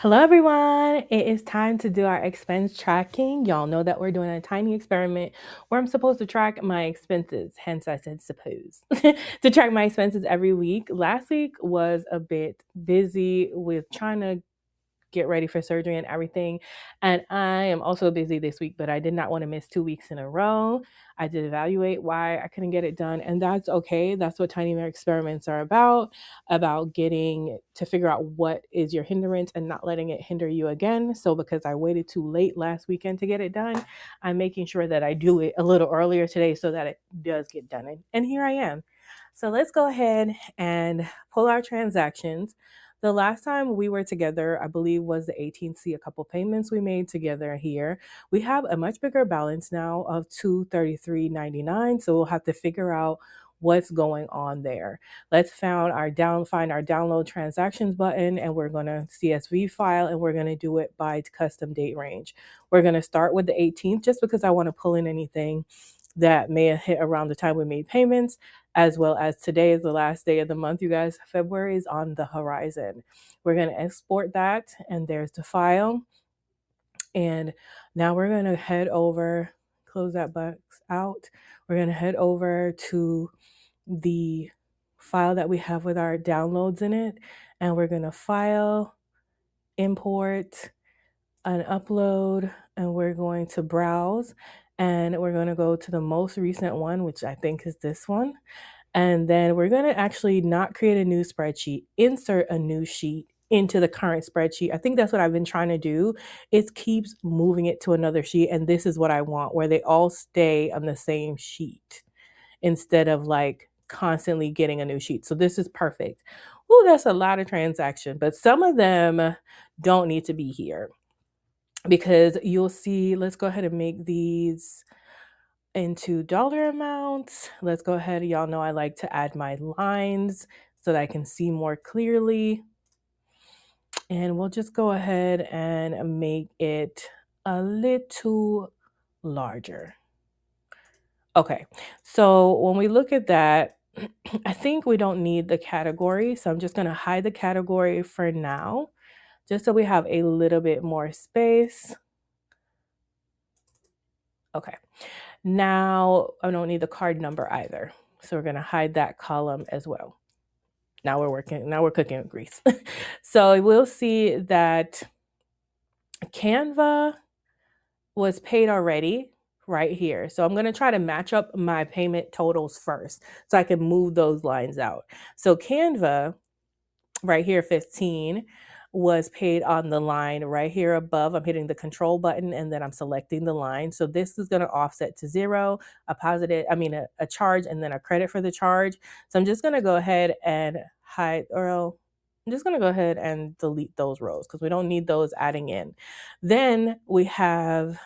Hello everyone, it is time to do our expense tracking. Y'all know that we're doing a tiny experiment where I'm supposed to track my expenses, hence I said suppose, to track my expenses every week. Last week was a bit busy with trying to get ready for surgery and everything. And I am also busy this week, but I did not want to miss 2 weeks in a row. I did evaluate why I couldn't get it done, and that's okay. That's what tiny mirror experiments are about getting to figure out what is your hindrance and not letting it hinder you again. So because I waited too late last weekend to get it done, I'm making sure that I do it a little earlier today so that it does get done. And here I am. So let's go ahead and pull our transactions. The last time we were together, I believe, was the 18th. See a couple payments we made together here. We have a much bigger balance now of $233.99. So we'll have to figure out what's going on there. Let's find our download transactions button, and we're going to CSV file, and we're going to do it by custom date range. We're going to start with the 18th just because I want to pull in anything that may have hit around the time we made payments, as well as today is the last day of the month, you guys. February is on the horizon. We're going to export that, and there's the file. And now we're going to head over, close that box out. We're going to head over to the file that we have with our downloads in it, and we're going to file, import, and upload, and we're going to browse, and we're going to go to the most recent one, which I think is this one. And then we're going to actually not create a new spreadsheet, insert a new sheet into the current spreadsheet. I think that's what I've been trying to do. It keeps moving it to another sheet. And this is what I want, where they all stay on the same sheet instead of like constantly getting a new sheet. So this is perfect. Oh, that's a lot of transaction, but some of them don't need to be here because you'll see. Let's go ahead and make these into dollar amounts. Let's go ahead. Y'all know I like to add my lines so that I can see more clearly. And we'll just go ahead and make it a little larger. Okay, so when we look at that, I think we don't need the category. So I'm just going to hide the category for now, just so we have a little bit more space. Okay. Now, I don't need the card number either. So we're going to hide that column as well. Now we're cooking with grease. So we'll see that Canva was paid already right here. So I'm going to try to match up my payment totals first so I can move those lines out. So Canva right here, 15, was paid on the line right here above. I'm hitting the control button and then I'm selecting the line. So this is going to offset to zero, a charge, and then a credit for the charge. So I'm just going to go ahead and I'm just going to go ahead and delete those rows because we don't need those adding in. Then we have,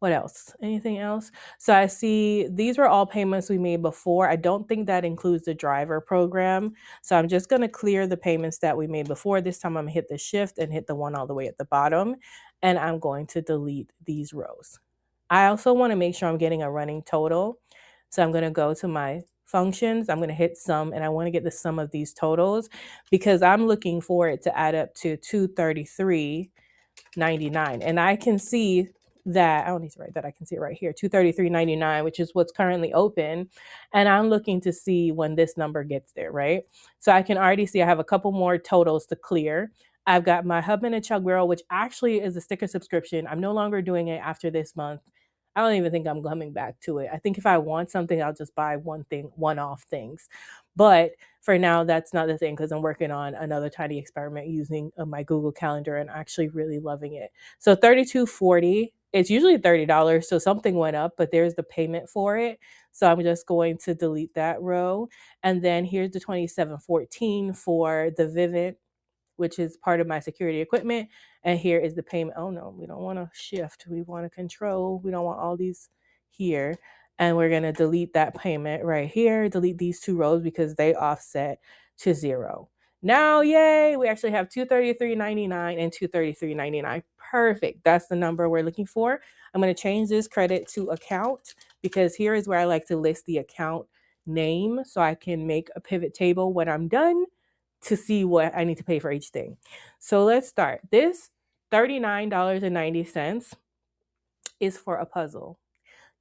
what else? Anything else? So I see these were all payments we made before. I don't think that includes the driver program. So I'm just going to clear the payments that we made before. This time I'm going to hit the shift and hit the one all the way at the bottom. And I'm going to delete these rows. I also want to make sure I'm getting a running total. So I'm going to go to my functions. I'm going to hit sum, and I want to get the sum of these totals because I'm looking for it to add up to $233.99. And I can see that I don't need to write that. I can see it right here, $233.99, which is what's currently open. And I'm looking to see when this number gets there, right? So I can already see I have a couple more totals to clear. I've got my Hub and a Chug Barrel, which actually is a sticker subscription. I'm no longer doing it after this month. I don't even think I'm coming back to it. I think if I want something, I'll just buy one-off things. But for now, that's not the thing because I'm working on another tiny experiment using my Google Calendar and actually really loving it. So $32.40. It's usually $30, so something went up, but there's the payment for it. So I'm just going to delete that row. And then here's the $27.14 for the Vivint, which is part of my security equipment. And here is the payment. Oh no, we don't want to shift. We want to control. We don't want all these here. And we're going to delete that payment right here. Delete these two rows because they offset to zero. Now, yay, we actually have $233.99 and $233.99. Perfect. That's the number we're looking for. I'm going to change this credit to account because here is where I like to list the account name so I can make a pivot table when I'm done to see what I need to pay for each thing. So let's start. This $39.90 is for a puzzle.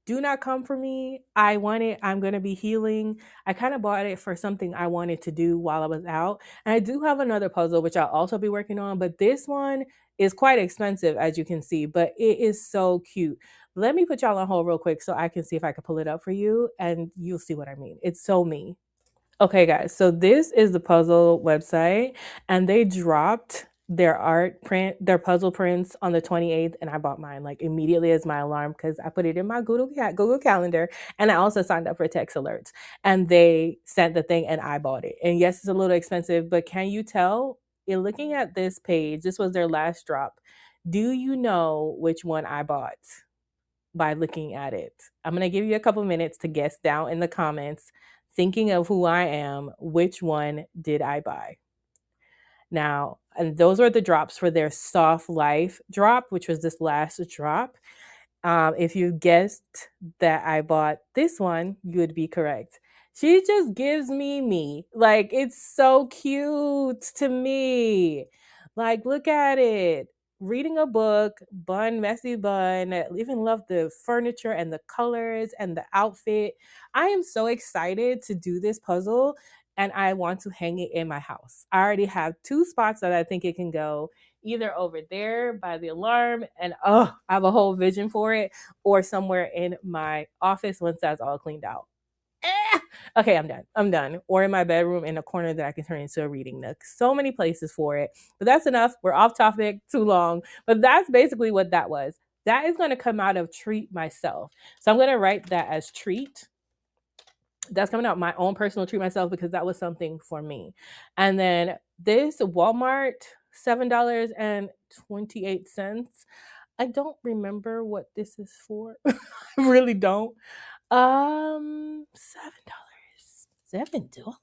Do not come for me. I want it. I'm going to be healing. I kind of bought it for something I wanted to do while I was out. And I do have another puzzle, which I'll also be working on, but this one is quite expensive, as you can see, but it is so cute. Let me put y'all on hold real quick so I can see if I can pull it up for you and you'll see what I mean. It's so me. Okay, guys, so this is the puzzle website, and they dropped their puzzle prints on the 28th, and I bought mine like immediately as my alarm because I put it in my Google Calendar, and I also signed up for text alerts, and they sent the thing, and I bought it. And yes, it's a little expensive, but can you tell? In looking at this page, this was their last drop. Do you know which one I bought? By looking at it. I'm going to give you a couple minutes to guess down in the comments, thinking of who I am, which one did I buy? Now, and those are the drops for their soft life drop, which was this last drop. If you guessed that I bought this one, you would be correct. She just gives me. Like, it's so cute to me. Like, look at it. Reading a book, messy bun. I even love the furniture and the colors and the outfit. I am so excited to do this puzzle and I want to hang it in my house. I already have 2 spots that I think it can go, either over there by the alarm, and I have a whole vision for it, or somewhere in my office once that's all cleaned out. Okay, I'm done. Or in my bedroom in a corner that I can turn into a reading nook. So many places for it. But that's enough. We're off topic too long. But that's basically what that was. That is going to come out of treat myself. So I'm going to write that as treat. That's coming out my own personal treat myself because that was something for me. And then this Walmart $7.28. I don't remember what this is for. I really don't. $7. $7.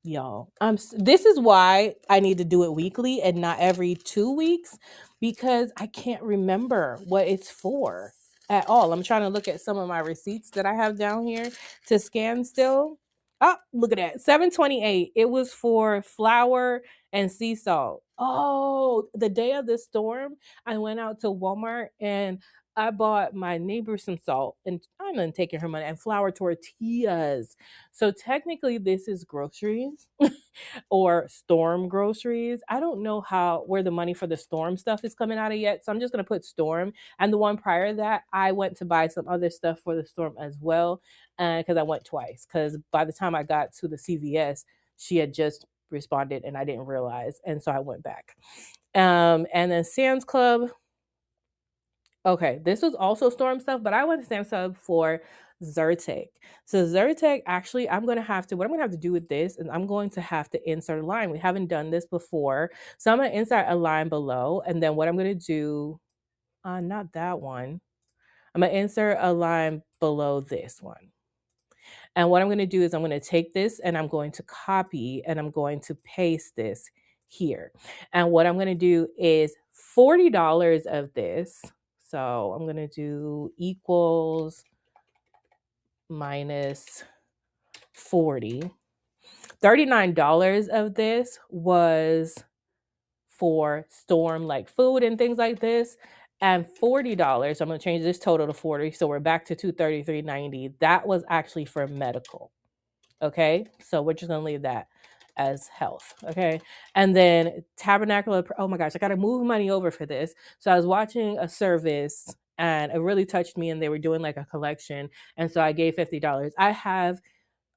Y'all, this is why I need to do it weekly and not every 2 weeks, because I can't remember what it's for at all. I'm trying to look at some of my receipts that I have down here to scan still. Oh, look at that. $7.28. It was for flour and sea salt. Oh, the day of the storm, I went out to Walmart and I bought my neighbor some salt, and I'm not taking her money, and flour tortillas. So technically this is groceries or storm groceries. I don't know where the money for the storm stuff is coming out of yet. So I'm just going to put storm. And the one prior to that, I went to buy some other stuff for the storm as well. Because I went twice. Because by the time I got to the CVS, she had just responded and I didn't realize. And so I went back. And then Sam's Club. Okay, this was also storm stuff, but I went to Sam's Club for Zyrtec. So Zyrtec, actually, what I'm going to have to do with this is I'm going to have to insert a line. We haven't done this before. So I'm going to insert a line below. And then what I'm going to do, not that one. I'm going to insert a line below this one. And what I'm going to do is I'm going to take this and I'm going to copy and I'm going to paste this here. And what I'm going to do is $40 of this. So I'm going to do equals minus 40. $39 of this was for storm like food and things like this. And $40, I'm going to change this total to 40. So we're back to $233.90. That was actually for medical. Okay. So we're just going to leave that as health. Okay. And then Tabernacle. Oh my gosh, I got to move money over for this. So I was watching a service and it really touched me and they were doing like a collection. And so I gave $50. I have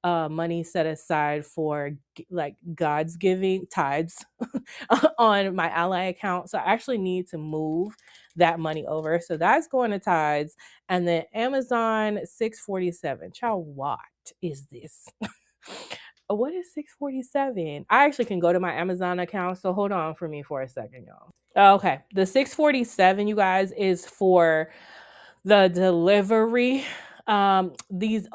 money set aside for like God's giving tithes on my ally account. So I actually need to move that money over. So that's going to tithes. And then Amazon $6.47. Child, what is this? What is $6.47? I actually can go to my Amazon account. So hold on for me for a second, y'all. Okay. The $6.47, you guys, is for the delivery. These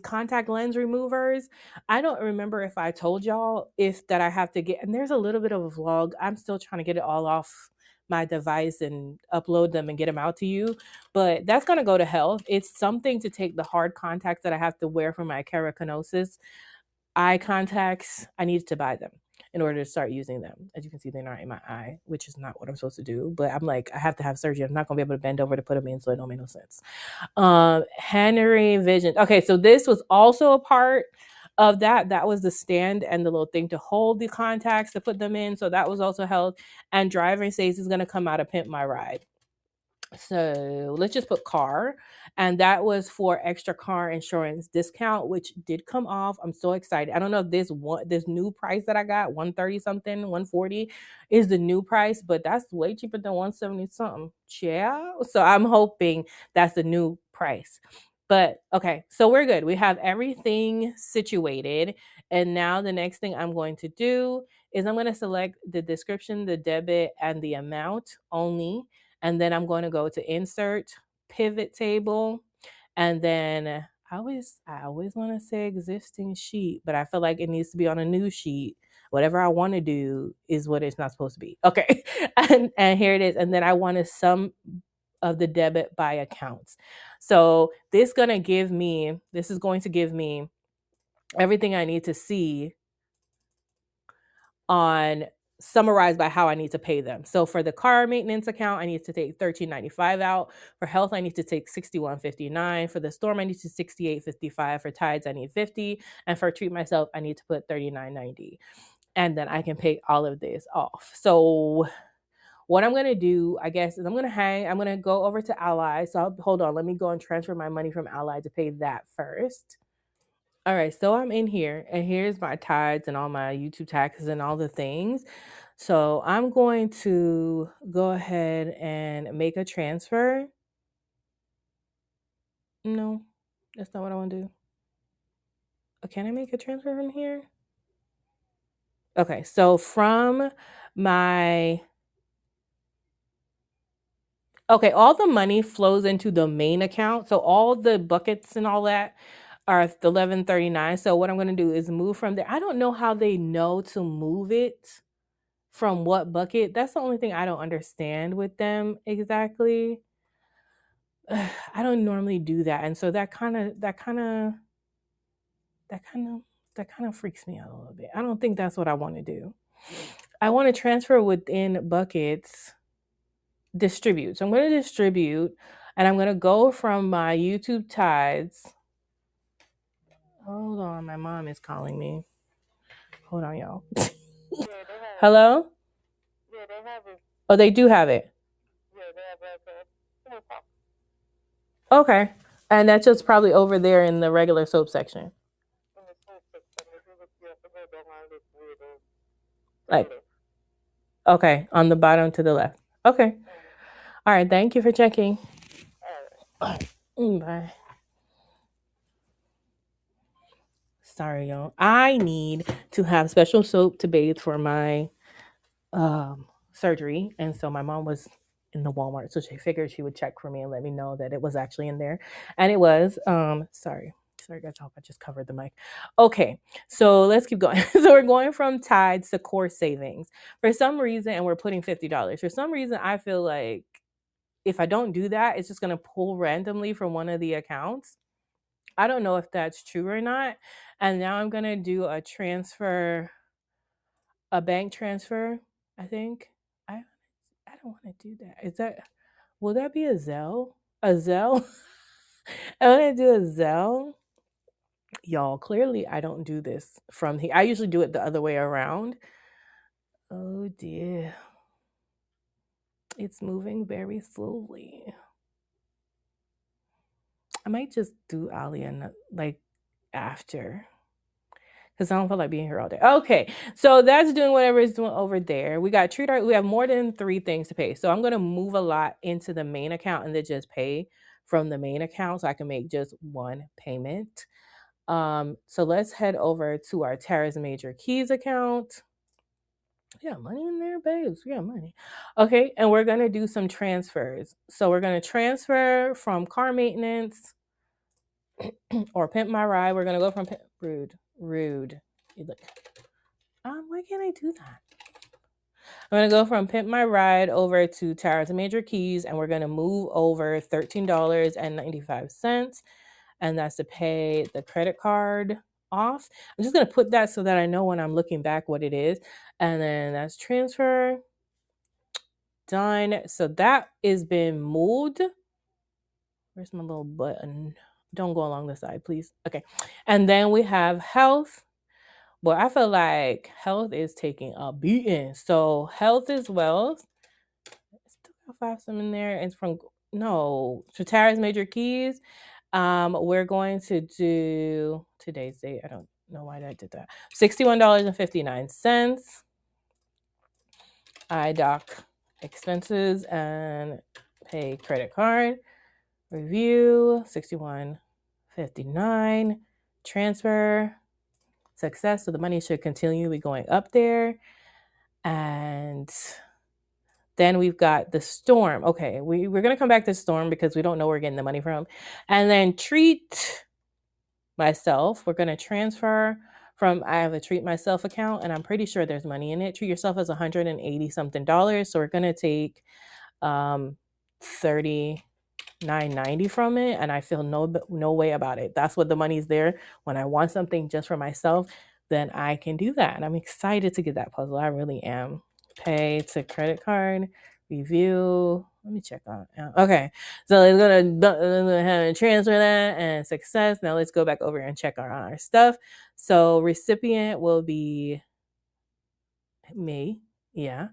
contact lens removers. I don't remember if I told y'all that I have to get, and there's a little bit of a vlog. I'm still trying to get it all off my device and upload them and get them out to you. But that's going to go to health. It's something to take the hard contacts that I have to wear for my keratoconus eye contacts. I needed to buy them in order to start using them. As you can see, they're not in my eye, which is not what I'm supposed to do. But I'm like, I have to have surgery. I'm not going to be able to bend over to put them in, so it don't make no sense. Henry Vision. Okay, so this was also a part of that. That was the stand and the little thing to hold the contacts to put them in. So that was also held. And driving says is going to come out of Pimp My Ride. So let's just put car. And that was for extra car insurance discount, which did come off. I'm so excited. I don't know if this new price that I got, 130 something, 140 is the new price, but that's way cheaper than 170 something. Yeah. So I'm hoping that's the new price. But okay, so we're good. We have everything situated. And now the next thing I'm going to do is I'm going to select the description, the debit, and the amount only. And then I'm going to go to insert pivot table. And then I always want to say existing sheet, but I feel like it needs to be on a new sheet. Whatever I want to do is what it's not supposed to be. Okay. And here it is. And then I want to sum of the debit by accounts. So this is going to give me everything I need to see on summarized by how I need to pay them. So for the car maintenance account, I need to take $13.95 out. For health, I need to take $61.59. For the storm, I need to $68.55. For tides, I need $50. And for treat myself, I need to put $39.90. And then I can pay all of this off. So what I'm going to do, I guess, is I'm going to go over to Ally. So hold on, let me go and transfer my money from Ally to pay that first. All right, so I'm in here, and here's my tides and all my YouTube taxes and all the things. So I'm going to go ahead and make a transfer. No, that's not what I want to do. Oh, can I make a transfer from here? Okay, so from my... Okay, all the money flows into the main account. So all the buckets and all that are the 1139. So what I'm going to do is move from there. I don't know how they know to move it from what bucket. That's the only thing I don't understand with them exactly. I don't normally do that. And so that kind of freaks me out a little bit. I don't think that's what I want to do. I want to transfer within buckets, distribute. So I'm going to distribute, and I'm going to go from my YouTube tides. Hold on, my mom is calling me. Hold on, y'all. Hello? Yeah, they have it. Oh, they do have it. Yeah, they have it. Okay. And that's just probably over there in the regular soap section. Like, okay, on the bottom to the left. Okay. All right, thank you for checking. All right. Bye. Sorry, y'all. I need to have special soap to bathe for my surgery. And so my mom was in the Walmart, so she figured she would check for me and let me know that it was actually in there. And it was. Sorry guys, I hope I just covered the mic. Okay, so let's keep going. So we're going from tides to core savings. For some reason, and we're putting $50. For some reason, I feel like if I don't do that, it's just going to pull randomly from one of the accounts. I don't know if that's true or not. And now I'm going to do a bank transfer, I think. I don't want to do that. Will that be a Zelle? A Zelle? I want to do a Zelle. Y'all, clearly I don't do this from here. I usually do it the other way around. Oh dear. It's moving very slowly. I might just do Alia like after, because I don't feel like being here all day. Okay, so that's doing whatever it's doing over there. We have more than 3 things to pay. So I'm going to move a lot into the main account and then just pay from the main account so I can make just one payment. So let's head over to our Tara's Major Keys account. Yeah, money in there, babes. We got money. Okay, and we're going to do some transfers. So we're going to transfer from car maintenance or Pimp My Ride. We're going to go from rude. Look. Why can't I do that? I'm going to go from Pimp My Ride over to Tara's Major Keys, and we're going to move over $13.95. And that's to pay the credit card off. I'm just going to put that so that I know when I'm looking back what it is. And then that's transfer. Done. So that is been moved. Where's my little button? Don't go along the side, please. Okay. And then we have health. Well, I feel like health is taking a beating. So health is wealth. Still have some in there. It's from Tara's major keys. We're going to do today's date. I don't know why I did that. $61.59. I dock expenses and pay credit card. Review 61.59. Transfer success. So the money should continue be going up there. And then we've got the storm. Okay, we're going to come back to storm because we don't know where we're getting the money from. And then treat myself. We're going to transfer from, I have a treat myself account and I'm pretty sure there's money in it. Treat yourself as $180 something. So we're going to take $39.90 from it. And I feel no way about it. That's what the money's there. When I want something just for myself, then I can do that. And I'm excited to get that puzzle. I really am. Pay to credit card, review. Let me check on. Okay, so it's gonna transfer that and success. Now let's go back over and check our stuff. So recipient will be me, yeah,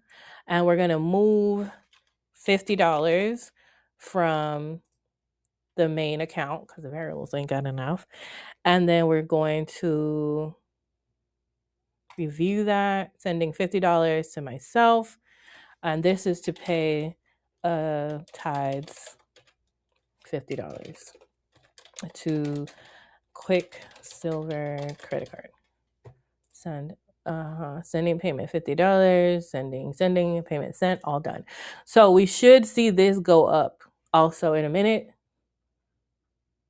and we're gonna move $50 from the main account because the variables ain't got enough, and then we're going to review that, sending $50 to myself. And this is to pay tithes $50 to Quicksilver credit card. Sending payment $50, sending payment sent, all done. So we should see this go up also in a minute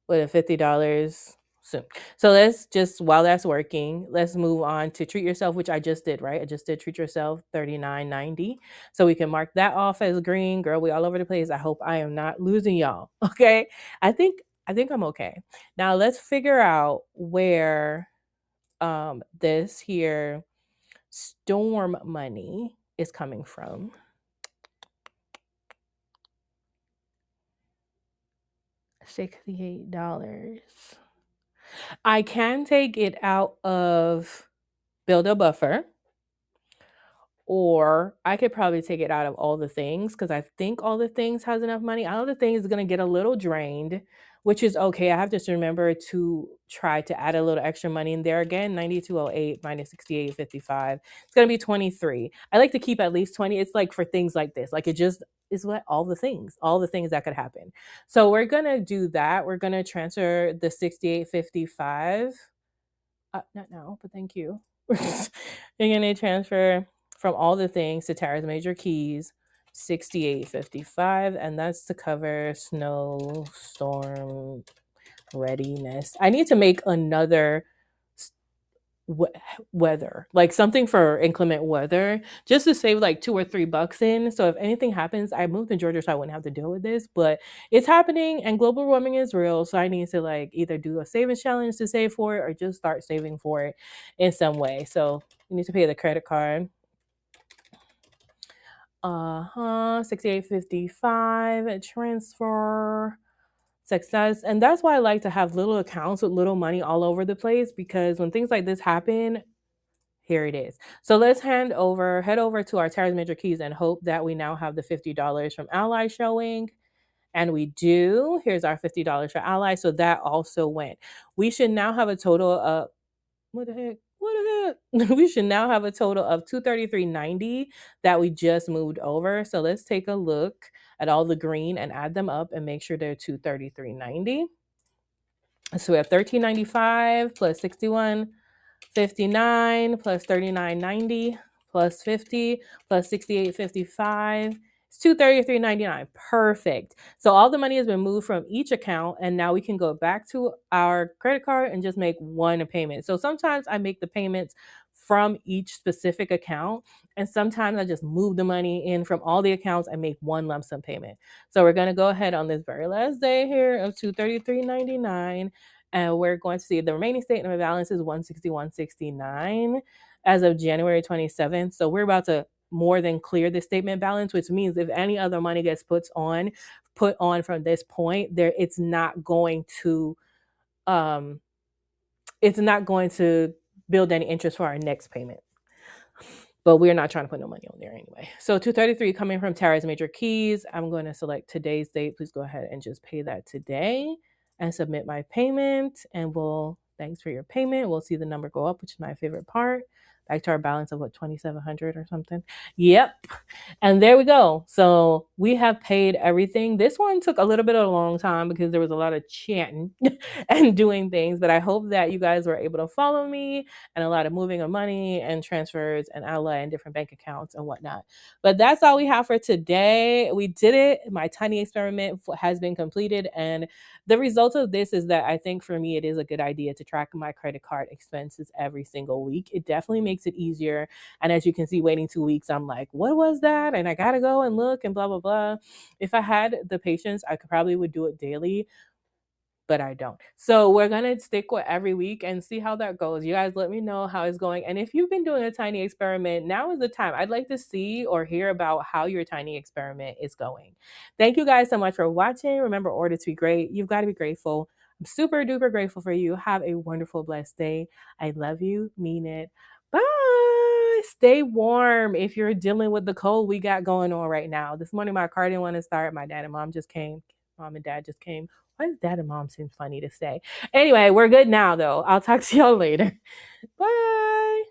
with a $50 soon. So let's just, while that's working, let's move on to treat yourself, which I just did, right? I just did treat yourself, $39.90. So we can mark that off as green. Girl, we all over the place. I hope I am not losing y'all. Okay. I think I'm okay. Now let's figure out where this here storm money is coming from. $68. I can take it out of build a buffer, or I could probably take it out of all the things because I think all the things has enough money. All the things is going to get a little drained, which is okay. I have to remember to try to add a little extra money in there. Again, 9208 minus 6855. It's going to be 23. I like to keep at least 20. It's like for things like this. Like it just is what all the things that could happen. So we're going to do that. We're going to transfer the 6855. Not now, but thank you. You're going to transfer from all the things to Tara's major keys, 6855, and that's to cover snowstorm readiness. I need to make another weather, like something for inclement weather, just to save like $2 or $3 in. So if anything happens, I moved to Georgia so I wouldn't have to deal with this, but it's happening and global warming is real. So I need to like either do a savings challenge to save for it or just start saving for it in some way. So you need to pay the credit card. 6855 transfer success. And that's why I like to have little accounts with little money all over the place, because when things like this happen, here it is. So let's head over to our Tara's major keys and hope that we now have the $50 from Ally showing. And we do. Here's our $50 for Ally. So that also went. We should now have a total of, what the heck? We should now have a total of $233.90 that we just moved over. So let's take a look at all the green and add them up and make sure they're $233.90. So we have $13.95 plus $61.59 plus $39.90 plus $50 plus $68.55. It's $233.99. Perfect. So all the money has been moved from each account, and now we can go back to our credit card and just make one payment. So sometimes I make the payments from each specific account, and sometimes I just move the money in from all the accounts and make one lump sum payment. So we're going to go ahead on this very last day here of $233.99, And we're going to see the remaining statement of balance is 161.69 as of January 27th. So we're about to more than clear the statement balance, which means if any other money gets put on from this point, there it's not going to build any interest for our next payment. But we're not trying to put no money on there anyway. So 233 coming from Tara's Major Keys. I'm going to select today's date. Please go ahead and just pay that today and submit my payment. And thanks for your payment. We'll see the number go up, which is my favorite part. Back to our balance of what, 2,700 or something. Yep. And there we go. So we have paid everything. This one took a little bit of a long time because there was a lot of chanting and doing things, but I hope that you guys were able to follow me and a lot of moving of money and transfers and ally and different bank accounts and whatnot. But that's all we have for today. We did it. My tiny experiment has been completed. And the result of this is that I think for me, it is a good idea to track my credit card expenses every single week. It definitely makes it easier. And as you can see, waiting 2 weeks, I'm like, what was that? And I got to go and look and blah, blah, blah. If I had the patience, I probably would do it daily, but I don't. So we're going to stick with every week and see how that goes. You guys let me know how it's going. And if you've been doing a tiny experiment, now is the time. I'd like to see or hear about how your tiny experiment is going. Thank you guys so much for watching. Remember, order to be great. You've got to be grateful. I'm super duper grateful for you. Have a wonderful, blessed day. I love you. Mean it. Bye. Stay warm if you're dealing with the cold we got going on right now. This morning, my car didn't want to start. My dad and mom just came. Mom and dad just came. Why does dad and mom seem funny to say? Anyway, we're good now, though. I'll talk to y'all later. Bye.